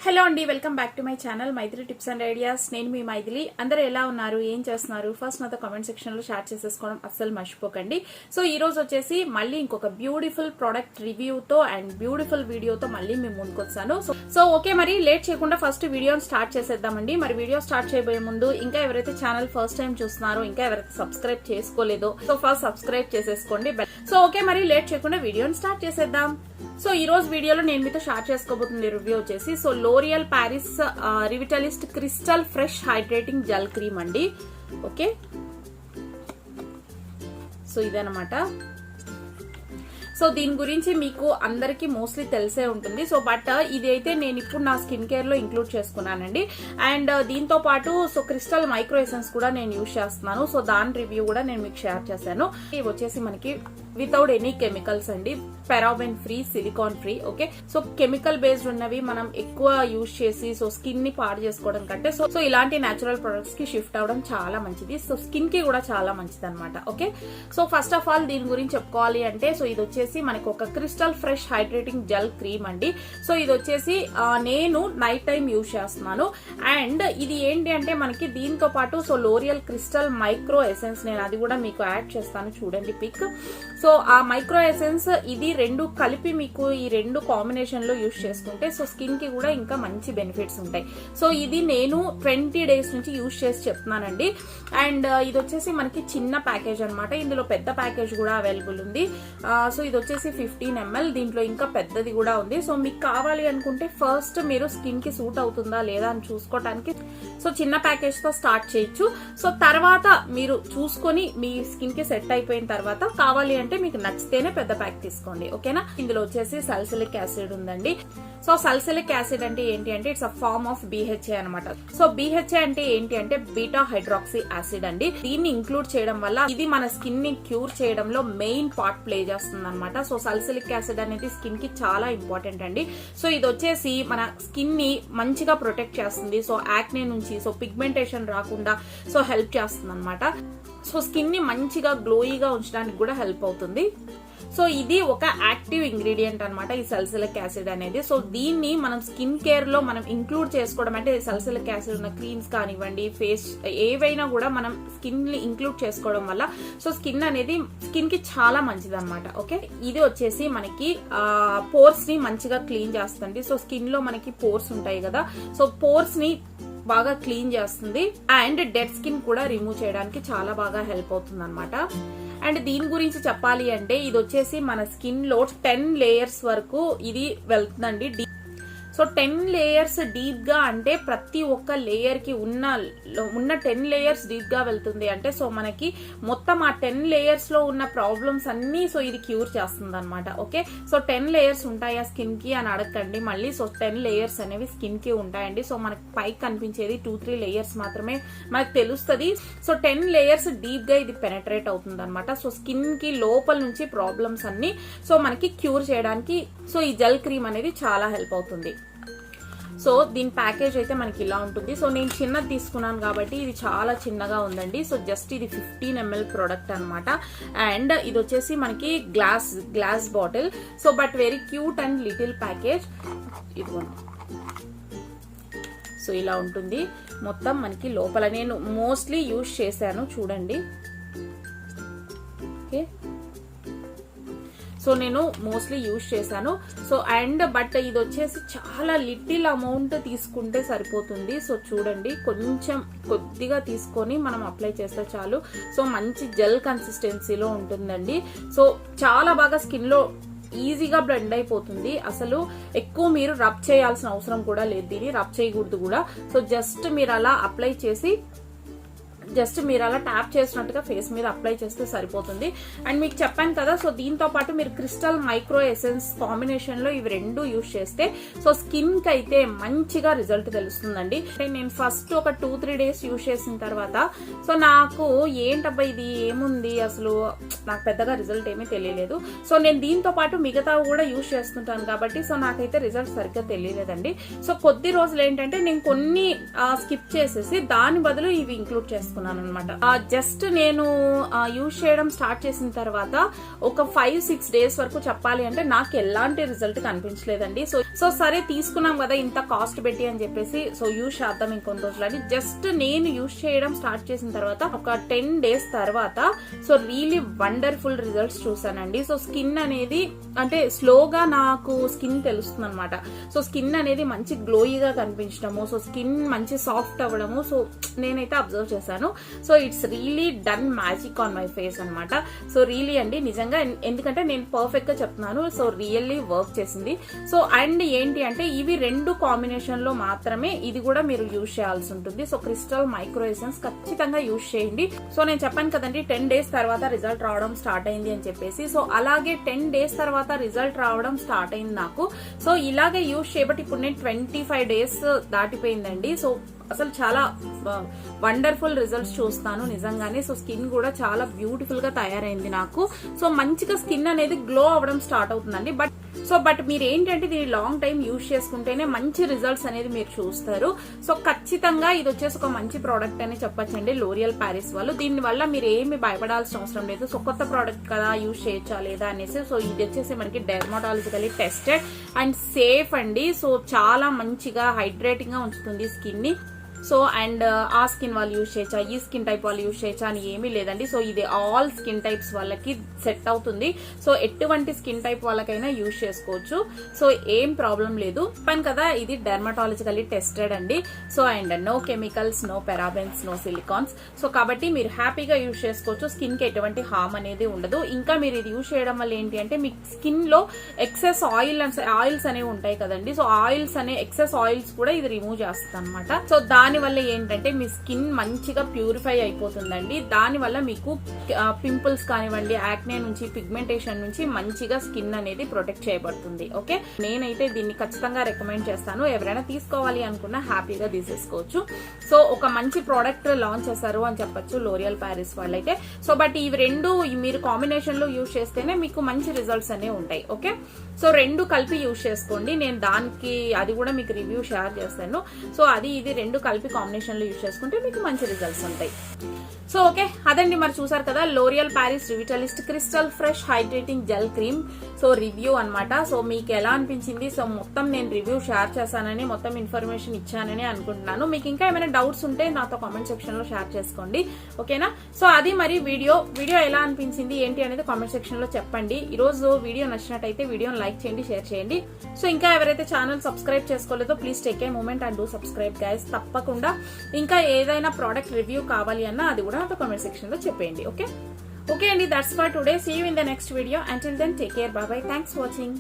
Hello అండి, welcome back to my channel Mythili tips and ideas. నేను మీ మైథిలి. అందరూ ఎలా ఉన్నారు, ఏం చేస్తున్నారు? ఫస్ట్ నాతో కామెంట్ సెక్షన్ లో షేర్ చేసేసుకోవడం అస్సలు మర్చిపోకండి. సో ఈ రోజు వచ్చేసి మళ్ళీ ఇంకొక బ్యూటిఫుల్ ప్రొడక్ట్ రివ్యూతో అండ్ బ్యూటిఫుల్ వీడియోతో మళ్ళీ మేము ముందుకు వచ్చాను. సో ఓకే, మరి లేట్ చేయకుండా ఫస్ట్ వీడియోని స్టార్ట్ చేసేద్దామండి. మరి వీడియో స్టార్ట్ చేయబోయే ముందు ఇంకా ఎవరైతే ఛానల్ ఫస్ట్ టైం చూస్తున్నారో, ఇంకా ఎవరైతే సబ్స్క్రైబ్ చేసుకోలేదో, సో ఫస్ట్ సబ్స్క్రైబ్ చేసేసుకోండి. సో ఓకే, మరి లేట్ చేయకుండా వీడియోని స్టార్ట్ చేసేద్దాం. సో ఈ రోజు వీడియోలో నేను మీతో షేర్ చేసుకోబోతుంది రివ్యూ వచ్చేసి so L'Oreal Paris Revitalift crystal fresh hydrating gel cream అండి. ఓకే, సో ఇదనమాట. సో దీని గురించి మీకు అందరికి మోస్ట్లీ తెలిసే ఉంటుంది. సో బట్ ఇదైతే నేను ఇప్పుడు నా స్కిన్ కేర్ లో ఇంక్లూడ్ చేసుకున్నానండి. అండ్ దీంతో పాటు సో క్రిస్టల్ మైక్రో ఎసెన్స్ కూడా నేను యూజ్ చేస్తున్నాను. సో దాని రివ్యూ కూడా నేను మీకు షేర్ చేశాను. ఇవి వచ్చేసి మనకి వితౌట్ ఎనీ కెమికల్స్ అండి, paraben free, silicone free. Okay, so chemical based ఉన్నవి మనం ఎక్కువ యూజ్ చేసి సో స్కిన్ ని పాడు చేసుకోవడం కంటే సో ఇలాంటి నేచురల్ ప్రొడక్ట్స్ కి షిఫ్ట్ అవడం చాలా మంచిది. సో స్కిన్ కి కూడా చాలా మంచిది అనమాట. Okay, so first of all దీని గురించి చెప్పుకోవాలి అంటే సో ఇది వచ్చేసి మనకి ఒక crystal fresh hydrating gel cream అండి. సో ఇది వచ్చేసి నేను నైట్ టైం యూజ్ చేస్తున్నాను. అండ్ ఇది ఏంటి అంటే మనకి దీంతో పాటు so L'Oreal crystal micro essence, నేను అది కూడా మీకు యాడ్ చేస్తాను, చూడండి పిక్. సో ఆ మైక్రో ఎసెన్స్ ఇది రెండు కలిపి మీకు ఈ రెండు కాంబినేషన్ లో యూజ్ చేసుకుంటే సో స్కిన్ కి కూడా ఇంకా మంచి బెనిఫిట్స్ ఉంటాయి. సో ఇది నేను 20 days నుంచి యూజ్ చేసి చెప్తున్నానండి. అండ్ ఇది వచ్చేసి మనకి చిన్న ప్యాకేజ్ అనమాట. ఇందులో పెద్ద ప్యాకేజ్ కూడా అవైలబుల్ ఉంది. సో ఇది వచ్చేసి 15 ml, దీంట్లో ఇంకా పెద్దది కూడా ఉంది. సో మీకు కావాలి అనుకుంటే ఫస్ట్ మీరు స్కిన్ కి సూట్ అవుతుందా లేదా అని చూసుకోవడానికి సో చిన్న ప్యాకేజ్ తో స్టార్ట్ చేయొచ్చు. సో తర్వాత మీరు చూసుకొని మీ స్కిన్ కి సెట్ అయిపోయిన తర్వాత కావాలి అంటే మీకు నచ్చితేనే పెద్ద ప్యాక్ తీసుకోండి. ఓకేనా. ఇందులో వచ్చేసి సల్సిలిక్ యాసిడ్ ఉందండి. సో సల్సిలిక్ యాసిడ్ అంటే ఏంటి అంటే it's a form of BHA అనమాట. సో BHA అంటే ఏంటి అంటే బీటా హైడ్రాక్సీ యాసిడ్ అండి. దీన్ని ఇంక్లూడ్ చేయడం వల్ల ఇది మన స్కిన్ ని క్యూర్ చేయడంలో మెయిన్ పార్ట్ ప్లే చేస్తుంది అనమాట. సో సల్సిలిక్ యాసిడ్ అనేది స్కిన్ కి చాలా ఇంపార్టెంట్ అండి. సో ఇది వచ్చేసి మన స్కిన్ ని మంచిగా ప్రొటెక్ట్ చేస్తుంది. సో యాక్నే నుంచి సో పిగ్మెంటేషన్ రాకుండా సో హెల్ప్ చేస్తుంది అనమాట. సో స్కిన్ ని మంచిగా గ్లోయిగా ఉంచడానికి కూడా హెల్ప్ అవుతుంది. సో ఇది ఒక యాక్టివ్ ఇంగ్రీడియంట్ అనమాట ఈ సల్సిలిక్ యాసిడ్ అనేది. సో దీన్ని మనం స్కిన్ కేర్ లో మనం ఇంక్లూడ్ చేసుకోవడం అంటే సల్సిలిక్ యాసిడ్ ఉన్న క్రీమ్స్ కానివ్వండి, ఫేస్ ఏవైనా కూడా మనం స్కిన్ ని ఇంక్లూడ్ చేసుకోవడం వల్ల సో స్కిన్ అనేది స్కిన్ కి చాలా మంచిది అనమాట. ఓకే, ఇది వచ్చేసి మనకి పోర్స్ ని మంచిగా క్లీన్ చేస్తుంది. సో స్కిన్ లో మనకి పోర్స్ ఉంటాయి కదా, సో పోర్స్ ని బాగా క్లీన్ చేస్తుంది. అండ్ డెడ్ స్కిన్ కూడా రిమూవ్ చేయడానికి చాలా బాగా హెల్ప్ అవుతుంది అనమాట. అండ్ దీని గురించి చెప్పాలి అంటే ఇది వచ్చేసి మన స్కిన్ లో 10 layers వరకు ఇది వెళ్తుందండి. సో 10 layers డీప్ గా అంటే ప్రతి ఒక్క లేయర్ కి ఉన్న 10 layers డీప్ గా వెళ్తుంది అంటే సో మనకి మొత్తం ఆ 10 layers లో ఉన్న ప్రాబ్లమ్స్ అన్ని సో ఇది క్యూర్ చేస్తుంది అనమాట. ఓకే, సో 10 layers ఉంటాయా స్కిన్ కి అని అడగండి మళ్ళీ. సో 10 layers అనేవి స్కిన్ కి ఉంటాయండి. సో మనకి పైకి కనిపించేది 2-3 layers మాత్రమే మనకు తెలుస్తుంది. సో 10 layers డీప్ గా ఇది పెనట్రేట్ అవుతుంది అనమాట. సో స్కిన్ కి లోపల నుంచి ప్రాబ్లమ్స్ అన్ని సో మనకి క్యూర్ చేయడానికి సో ఈ జెల్ క్రీమ్ అనేది చాలా హెల్ప్ అవుతుంది. సో దీని ప్యాకేజ్ అయితే మనకి ఇలా ఉంటుంది. సో నేను చిన్నది తీసుకున్నాను కాబట్టి ఇది చాలా చిన్నగా ఉందండి. సో జస్ట్ ఇది 15 ml ప్రోడక్ట్ అనమాట. అండ్ ఇది వచ్చేసి మనకి glass bottle. So but very cute and little package. ఇదిగోండి, సో ఇలా ఉంటుంది మొత్తం మనకి లోపల. నేను మోస్ట్లీ యూజ్ చేశాను, చూడండి. ఓకే, సో నేను మోస్ట్లీ యూజ్ చేశాను. సో అండ్ బట్ ఇది వచ్చేసి చాలా లిటిల్ అమౌంట్ తీసుకుంటే సరిపోతుంది. సో చూడండి, కొంచెం కొద్దిగా తీసుకొని మనం అప్లై చేస్తే చాలు. సో మంచి జెల్ కన్సిస్టెన్సీలో ఉంటుందండి. సో చాలా బాగా స్కిన్ లో ఈజీగా బ్లెండ్ అయిపోతుంది. అసలు ఎక్కువ మీరు రబ్ చేయాల్సిన అవసరం కూడా లేదు, దీన్ని రబ్ చేయకూడదు కూడా. సో జస్ట్ మీరు అలా అప్లై చేసి ట్యాప్ చేసినట్టుగా ఫేస్ మీద అప్లై చేస్తే సరిపోతుంది. అండ్ మీకు చెప్పాను కదా, సో దీంతో పాటు మీరు క్రిస్టల్ మైక్రో ఎసెన్స్ కాంబినేషన్ లో ఇవి రెండు యూజ్ చేస్తే సో స్కిన్ కి అయితే మంచిగా రిజల్ట్ తెలుస్తుందండి. నేను ఫస్ట్ ఒక 2-3 days యూజ్ చేసిన తర్వాత సో నాకు ఏంటబ్బా ఇది ఏముంది అసలు నాకు పెద్దగా రిజల్ట్ ఏమీ తెలియలేదు. సో నేను దీంతో పాటు మిగతా కూడా యూజ్ చేస్తుంటాను కాబట్టి సో నాకైతే రిజల్ట్ సరిగ్గా తెలియలేదండి. సో కొద్ది రోజులు ఏంటంటే నేను కొన్ని స్కిప్ చేసేసి దాని బదులు ఇవి ఇంక్లూడ్ చేస్తాను చేసుకున్నాను అనమాట. జస్ట్ నేను యూజ్ చేయడం స్టార్ట్ చేసిన తర్వాత ఒక 5-6 డేస్ వరకు చెప్పాలి అంటే నాకు ఎలాంటి రిజల్ట్ కనిపించలేదండి. సో సరే తీసుకున్నాం కదా ఇంత కాస్ట్ పెట్టి అని చెప్పేసి సో యూజ్ చేద్దాం ఇంకొన్ని రోజులని జస్ట్ నేను యూజ్ చేయడం స్టార్ట్ చేసిన తర్వాత ఒక 10 డేస్ తర్వాత సో రియలీ వండర్ఫుల్ రిజల్ట్స్ చూసానండి. సో స్కిన్ అనేది అంటే స్లోగా నాకు స్కిన్ తెలుస్తుంది అనమాట. సో స్కిన్ అనేది మంచి గ్లోయిగా కనిపించడము, సో స్కిన్ మంచి సాఫ్ట్ అవ్వడము సో నేనైతే అబ్జర్వ్ చేశాను. So it's really done magic on my face అనమాట. సో రియలీ అండి నిజంగా, ఎందుకంటే నేను పర్ఫెక్ట్ గా చెప్తున్నాను. సో రియల్లీ వర్క్ చేసింది. సో అండ్ ఏంటి అంటే ఇవి 2 కాంబినేషన్ లో మాత్రమే ఇది కూడా మీరు యూజ్ చేయాల్సి ఉంటుంది. సో క్రిస్టల్ మైక్రో ఎసెన్స్ ఖచ్చితంగా యూజ్ చేయండి. సో నేను చెప్పాను కదండి 10 డేస్ తర్వాత రిజల్ట్ రావడం స్టార్ట్ అయింది అని చెప్పేసి. సో అలాగే 10 డేస్ తర్వాత రిజల్ట్ రావడం స్టార్ట్ అయింది నాకు. సో ఇలాగే యూజ్ చేయబట్టి ఇప్పుడు నేను 25 డేస్ దాటిపోయిందండి. సో అసలు చాలా వండర్ఫుల్ రిజల్ట్స్ చూస్తాను నిజంగానే. సో స్కిన్ కూడా చాలా బ్యూటిఫుల్ గా తయారైంది నాకు. సో మంచిగా స్కిన్ అనేది గ్లో అవ్వడం స్టార్ట్ అవుతుందండి. బట్ మీరు ఏంటంటే దీన్ని లాంగ్ టైం యూజ్ చేసుకుంటేనే మంచి రిజల్ట్స్ అనేది మీరు చూస్తారు. సో ఖచ్చితంగా ఇది వచ్చేసి ఒక మంచి ప్రోడక్ట్ అని చెప్పొచ్చండి లోరియల్ ప్యారిస్ వాళ్ళు. దీని వల్ల మీరు ఏమి భయపడాల్సిన అవసరం లేదు. సో కొత్త ప్రోడక్ట్ కదా యూజ్ చేయొచ్చా లేదా అనేసి. సో ఇది వచ్చేసి మనకి డెర్మటాలజికలీ టెస్టెడ్ అండ్ సేఫ్ అండి. సో చాలా మంచిగా హైడ్రేటింగ్ గా ఉంచుతుంది స్కిన్ ని. సో అండ్ ఆ స్కిన్ వాళ్ళు యూజ్ చేయొచ్చా, ఈ స్కిన్ టైప్ వాళ్ళు యూజ్ చేయొచ్చా అని ఏమీ లేదండి. సో ఇది ఆల్ స్కిన్ టైప్స్ వాళ్ళకి సెట్ అవుతుంది. సో ఎటువంటి స్కిన్ టైప్ వాళ్ళకైనా యూజ్ చేసుకోవచ్చు. సో ఏం ప్రాబ్లం లేదు. చెప్పాను కదా ఇది డెర్మటాలజికల్లీ టెస్టెడ్ అండి. So and no chemicals, no parabens, no silicones. So కాబట్టి మీరు హ్యాపీగా యూజ్ చేసుకోవచ్చు. స్కిన్ కి ఎటువంటి హార్మ్ అనేది ఉండదు. ఇంకా మీరు ఇది యూజ్ చేయడం వల్ల ఏంటి అంటే మీ స్కిన్ లో ఎక్సెస్ ఆయిల్స్ అనేవి ఉంటాయి కదండి. సో ఎక్సెస్ ఆయిల్స్ కూడా ఇది రిమూవ్ చేస్తుంది అనమాట. సో దాని వల్ల ఏంటంటే మీ స్కిన్ మంచిగా ప్యూరిఫై అయిపోతుందండి. దాని వల్ల మీకు పింపుల్స్ కానివ్వండి, యాక్నే నుంచి, పిగ్మెంటేషన్ నుంచి మంచిగా స్కిన్ అనేది ప్రొటెక్ట్ చేయబడుతుంది. ఓకే, నేనైతే దీన్ని ఖచ్చితంగా రికమెండ్ చేస్తాను. ఎవరైనా తీసుకోవాలి అనుకున్నా హ్యాపీగా తీసేసుకోవచ్చు. సో ఒక మంచి ప్రోడక్ట్ లాంచ్ చేశారు అని చెప్పొచ్చు లోరియల్ ప్యారిస్ వాళ్ళైతే. సో బట్ ఇవి 2 మీరు కాంబినేషన్ లో యూజ్ చేస్తేనే మీకు మంచి రిజల్ట్స్ అనేవి ఉంటాయి. ఓకే, సో 2 కలిపి యూజ్ చేసుకోండి. నేను దానికి అది కూడా మీకు రివ్యూ షేర్ చేస్తాను. సో ఇది 2 కలిపి కాంబినేషన్ లో యూజ్ చేసుకుంటే మీకు మంచి రిజల్ట్స్ ఉంటాయి. సో ఓకే, అదండి మరి చూసారు కదా L'Oreal Paris Revitalift crystal fresh hydrating gel cream so review అన్నమాట. సో మీకు ఎలా అనిపించింది? సో మొత్తం నేను రివ్యూ షేర్ చేశానని, మొత్తం ఇన్ఫర్మేషన్ ఇచ్చానని అనుకుంటున్నాను. మీకు ఇంకా ఏమైనా డౌట్స్ ఉంటే నాతో కామెంట్ సెక్షన్ లో షేర్ చేసుకోండి. ఓకేనా? సో అది మరి వీడియో ఎలా అనిపించింది ఏంటి అనేది కామెంట్ సెక్షన్ లో చెప్పండి. ఈ రోజు వీడియో నచ్చినట్టయితే వీడియోని లైక్ చేయండి, షేర్ చేయండి. సో ఇంకా ఎవరైతే ఛానల్ సబ్స్క్రైబ్ చేసుకోలేదో please take a moment and do subscribe guys. తప్పకుండా ఇంకా ఏదైనా ప్రోడక్ట్ రివ్యూ కావాలి అన్నా అది కూడా నాతో కామెంట్ సెక్షన్ లో చెప్పండి. ఓకే అండి, that's for today. See you in the next video. Until then take care, bye bye. Thanks for watching.